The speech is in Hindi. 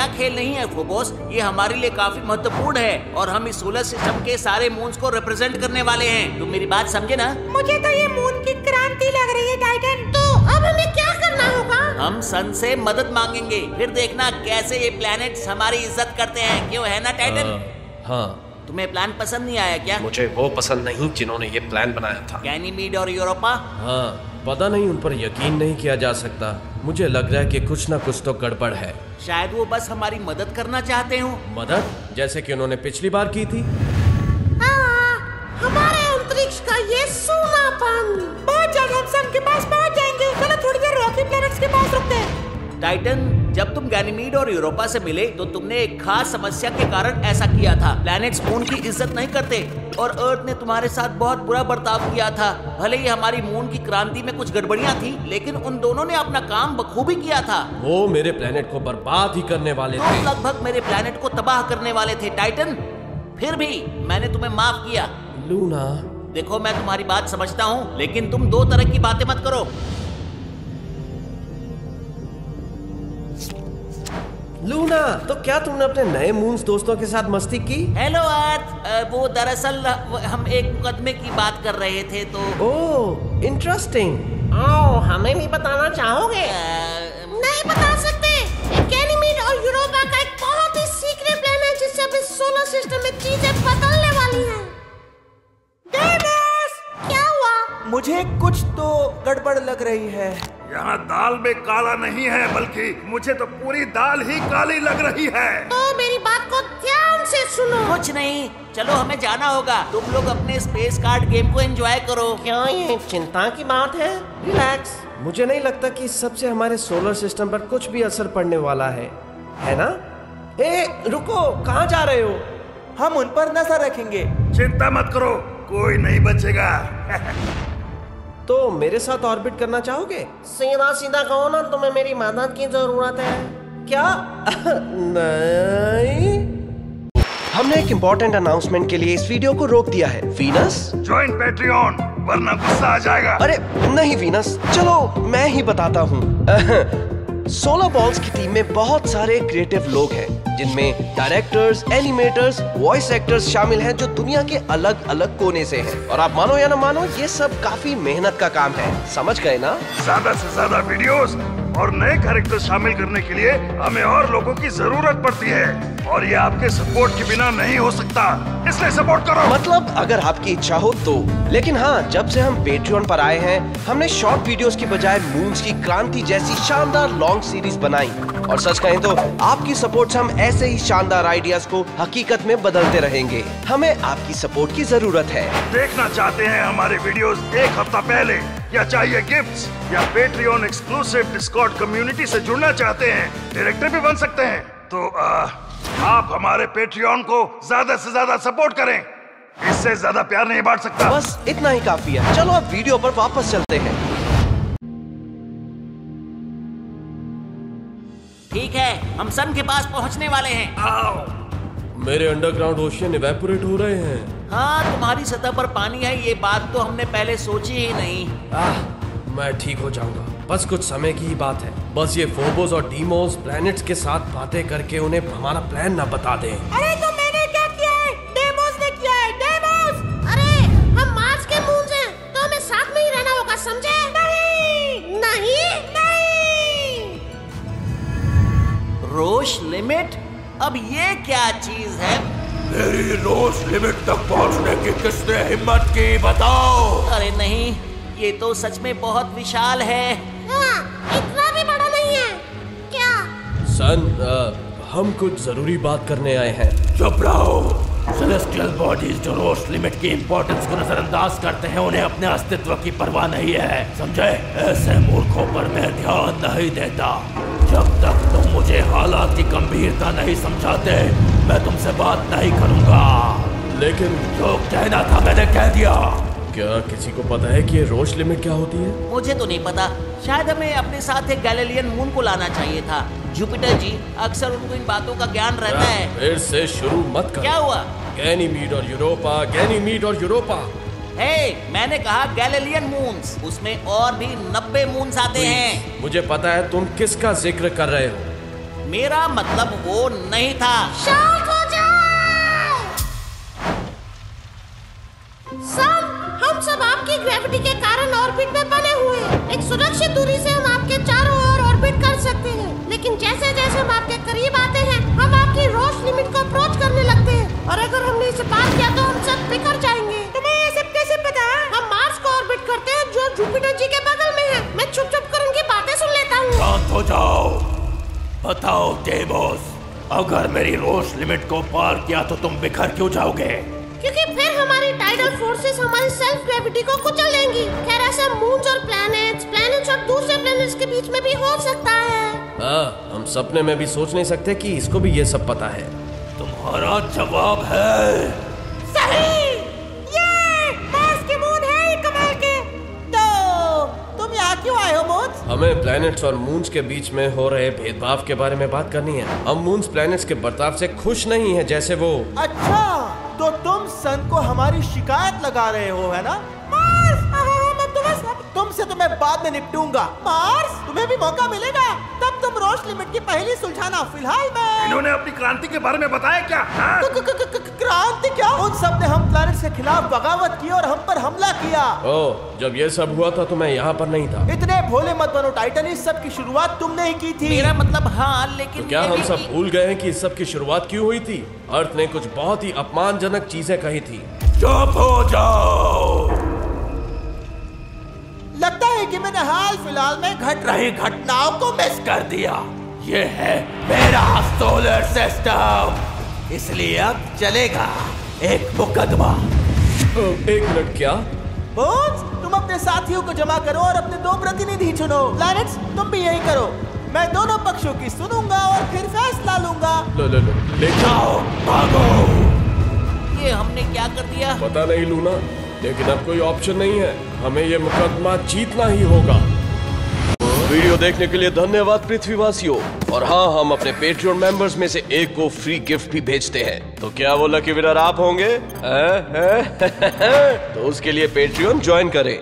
नया खेल नहीं है फोबोस, ये हमारे लिए काफी महत्वपूर्ण है और हम इस सोलर सिस्टम के सारे मून्स को रिप्रेजेंट करने वाले हैं। तुम मेरी बात समझे ना? मुझे तो ये मून की क्रांति लग रही है टाइटन। तो अब हमें क्या करना होगा? हम सन से मदद मांगेंगे, फिर देखना कैसे ये प्लैनेट्स हमारी इज्जत करते हैं। क्यों, है ना टाइटन? हाँ। तुम्हें प्लान पसंद नहीं आया क्या? मुझे वो पसंद नहीं जिन्होंने ये प्लान बनाया था। गैनीमीड और यूरोपा? हाँ, पता नहीं, उन पर यकीन नहीं किया जा सकता। मुझे लग रहा है कि कुछ ना कुछ तो गड़बड़ है। शायद वो बस हमारी मदद करना चाहते हो। मदद? जैसे कि उन्होंने पिछली बार की थी। हाँ, हमारे अंतरिक्ष का ये सूनापन। बहुत जल्द हम सन के पास पहुंच जाएंगे। चलो थोड़ी देर रॉकी प्लैनेट्स के पास रुकते हैं। टाइटन, जब तुम गैनीमीड और यूरोपा से मिले तो तुमने एक खास समस्या के कारण ऐसा किया था। प्लैनेट्स मून की इज्जत नहीं करते और अर्थ ने तुम्हारे साथ बहुत बुरा बर्ताव किया था। भले ही हमारी मून की क्रांति में कुछ गड़बड़ियां थी, लेकिन उन दोनों ने अपना काम बखूबी किया था। वो मेरे प्लेनेट को बर्बाद ही करने वाले थे। लगभग मेरे प्लैनेट को तबाह करने वाले थे टाइटन। फिर भी मैंने तुम्हें माफ किया। लूना, देखो, मैं तुम्हारी बात समझता हूँ, लेकिन तुम दो तरह की बातें मत करो। लूना, तो क्या तुमने अपने नए मून्स दोस्तों के साथ मस्ती की? हेलो अर्थ, वो दरअसल हम एक मुकदमे की बात कर रहे थे तो। ओह, इंटरेस्टिंग। ओह, हमें भी बताना चाहोगे? नहीं बता सकते। गैनीमीड और यूरोपा का एक बहुत ही सीक्रेट प्लान है जिससे अब इस सोलर सिस्टम में चीजें बदलने वाली हैं। डेमोस, क्या हुआ? मुझे कुछ तो गड़बड़ लग रही है। यहाँ दाल में काला नहीं है, बल्कि मुझे तो पूरी दाल ही काली लग रही है। तो मेरी बात को ध्यान से सुनो। कुछ नहीं, चलो हमें जाना होगा। तुम लोग अपने स्पेस कार्ड गेम को एंजॉय करो। क्या ये चिंता की बात है? रिलैक्स। मुझे नहीं लगता कि सबसे हमारे सोलर सिस्टम पर कुछ भी असर पड़ने वाला है ना? ए, रुको, कहाँ जा रहे हो? हम उन पर नजर रखेंगे। चिंता मत करो, कोई नहीं बचेगा। तो मेरे साथ ऑर्बिट करना चाहोगे? सीधा सीधा कहो ना, तुम्हें मेरी मदद की जरूरत है। क्या? नहीं। हमने एक इम्पोर्टेंट अनाउंसमेंट के लिए इस वीडियो को रोक दिया है। वीनस, ज्वाइन पैट्रियन, वरना गुस्सा आ जाएगा। अरे नहीं वीनस, चलो मैं ही बताता हूँ। सोलर बॉल्स की टीम में बहुत सारे क्रिएटिव लोग हैं, जिनमें डायरेक्टर्स, एनिमेटर्स, वॉइस एक्टर्स शामिल हैं जो दुनिया के अलग अलग कोने से हैं। और आप मानो या ना मानो, ये सब काफी मेहनत का काम है। समझ गए ना? ज्यादा से ज्यादा वीडियोस और नए कैरेक्टर शामिल करने के लिए हमें और लोगों की जरूरत पड़ती है, और ये आपके सपोर्ट के बिना नहीं हो सकता, इसलिए सपोर्ट करो। मतलब अगर आपकी इच्छा हो तो। लेकिन हाँ, जब से हम पेट्रियन पर आए हैं, हमने शॉर्ट वीडियोस की बजाय मून्स की क्रांति जैसी शानदार लॉन्ग सीरीज बनाई। और सच कहें तो आपकी सपोर्ट से हम ऐसे ही शानदार आइडियाज को हकीकत में बदलते रहेंगे। हमें आपकी सपोर्ट की जरूरत है। देखना चाहते हैं हमारे वीडियोस एक हफ्ता पहले, या चाहिए गिफ्ट्स, या पेट्रियन एक्सक्लूसिव डिस्कॉर्ड कम्युनिटी से जुड़ना चाहते हैं, डायरेक्टर भी बन सकते हैं, तो आप हमारे पेट्रियन को ज्यादा से ज्यादा सपोर्ट करें। इससे ज्यादा प्यार नहीं बांट सकता। बस इतना ही काफी है। चलो अब वीडियो पर वापस चलते हैं। ठीक है, हम सन के पास पहुंचने वाले हैं। आओ। मेरे अंडरग्राउंड ओशियन इवेपोरेट हो रहे हैं। हाँ, तुम्हारी सतह पर पानी है, ये बात तो हमने पहले सोची ही नहीं। मैं ठीक हो जाऊंगा, बस कुछ समय की ही बात है। बस ये फोबोस और डीमोस प्लैनेट्स के साथ बातें करके उन्हें हमारा प्लान ना बता दें। अरे तो मैंने क्या किया है? डेमोस ने किया है। डेमोस, अरे हम मार्स के मून्स हैं, तो हमें साथ में ही रहना होगा, समझे? नहीं नहीं नहीं। रोश लिमिट? अब ये क्या चीज है? मेरी रोश लिमिट तक पहुंचने की किसने हिम्मत की, बताओ? अरे नहीं, ये तो सच में बहुत विशाल है। हाँ, इतना भी बड़ा नहीं है क्या? सन, हम कुछ जरूरी बात करने आए हैं। चुप रहो। सेलेस्टियल बॉडीज जो रोश लिमिट की इंपॉर्टेंस को नजरअंदाज करते हैं, उन्हें अपने अस्तित्व की परवाह नहीं है, समझे? ऐसे मूर्खों पर मैं ध्यान नहीं देता। जब तक तुम मुझे हालात की गंभीरता नहीं समझाते, मैं तुमसे बात नहीं करूंगा। लेकिन जो कहना था मैंने कह दिया। क्या किसी को पता है कि ये रोश लिमिट क्या होती है? मुझे तो नहीं पता। शायद हमें अपने साथ एक गैलीलियन मून को लाना चाहिए था। जुपिटर जी, अक्सर उनको इन बातों का ज्ञान रहता है। फिर से शुरू मत करो। क्या हुआ? गैनीमीड और यूरोपा, गैनीमीड और यूरोपा। मैंने कहा गैलीलियन मून्स, उसमें और भी 90 मून्स आते हैं। मुझे पता है तुम किसका जिक्र कर रहे हो। मेरा मतलब वो नहीं था। शांत हो जाओ। सन, हम सब आपकी ग्रेविटी के कारण ऑर्बिट में बने हुए हैं। एक सुरक्षित दूरी से हम आपके चारों ओर ऑर्बिट कर सकते हैं, लेकिन जैसे जैसे हम आपके करीब आते हैं हम आपकी रोश लिमिट को अप्रोच करने लगते हैं, और अगर हमने इसे पार किया तो हम सब बिखर जाएंगे। तुम्हें ये सब कैसे पता? हम मार्स को ऑर्बिट करते हैं जो जुपिटर जी के बगल में है। मैं छुप छुप कर उनकी बातें सुन लेता हूँ। शांत हो जाओ। बताओ डेमोस, अगर मेरी रोश लिमिट को पार किया तो तुम बिखर क्यों जाओगे? क्योंकि फिर हमारी टाइडल फोर्सेस हमारी सेल्फ ग्रेविटी को कुचल देंगी। खैर ऐसा मून्स और प्लैनेट्स और दूसरे प्लैनेट्स के बीच में भी हो सकता है। हाँ, हम सपने में भी सोच नहीं सकते कि इसको भी ये सब पता है। तुम्हारा जवाब है सही। ये मार्स के मून है ही कमाल के। तो तुम यहाँ क्यों आए हो मून्स? हमें प्लैनेट्स और मून्स के बीच में हो रहे भेदभाव के बारे में बात करनी है। हम मून्स प्लैनेट्स के बर्ताव से खुश नहीं है, जैसे वो। अच्छा, तो तुम सन को हमारी शिकायत लगा रहे हो, है ना? मार्स, तुमसे तो मैं बाद में निपटूंगा। मार्स, तुम्हें भी मौका मिलेगा, तब तुम रोश लिमिट की पहेली सुलझाना। फिलहाल मैं इन्होंने अपनी क्रांति के बारे में बताया क्या? क्रांति क्या? उन सब ने हम प्लैनेट्स के खिलाफ बगावत की और हम पर हमला किया। ओह, जब ये सब हुआ था तो मैं यहाँ पर नहीं था। इतने भोले मत बनो टाइटन, इस सब की शुरुआत तुमने ही की थी। मेरा मतलब हाँ, लेकिन तो क्या हम सब भूल गए हैं कि इस सब की शुरुआत क्यों हुई थी? अर्थ ने कुछ बहुत ही अपमानजनक चीजें कही थी। चुप हो जाओ। लगता है कि मैंने हाल फिलहाल में घट रही घटनाओं को मिस कर दिया। ये है मेरा सोलर सिस्टम, इसलिए अब चलेगा एक मुकदमा। एक मिनट, क्या? बोन्स, तुम अपने साथियों को जमा करो और अपने 2 प्रतिनिधि चुनो। प्लैनेट्स, तुम भी यही करो। मैं दोनों पक्षों की सुनूंगा और फिर फैसला लूंगा। ले जाओ, भागो। ये हमने क्या कर दिया? पता नहीं लूना, लेकिन अब कोई ऑप्शन नहीं है। हमें ये मुकदमा जीतना ही होगा। वीडियो देखने के लिए धन्यवाद पृथ्वीवासियों। और हाँ, हम अपने पेट्रियन मेंबर्स में से एक को फ्री गिफ्ट भी भेजते हैं। तो क्या वो लकी विनर आप होंगे? तो उसके लिए पेट्रियन ज्वाइन करें।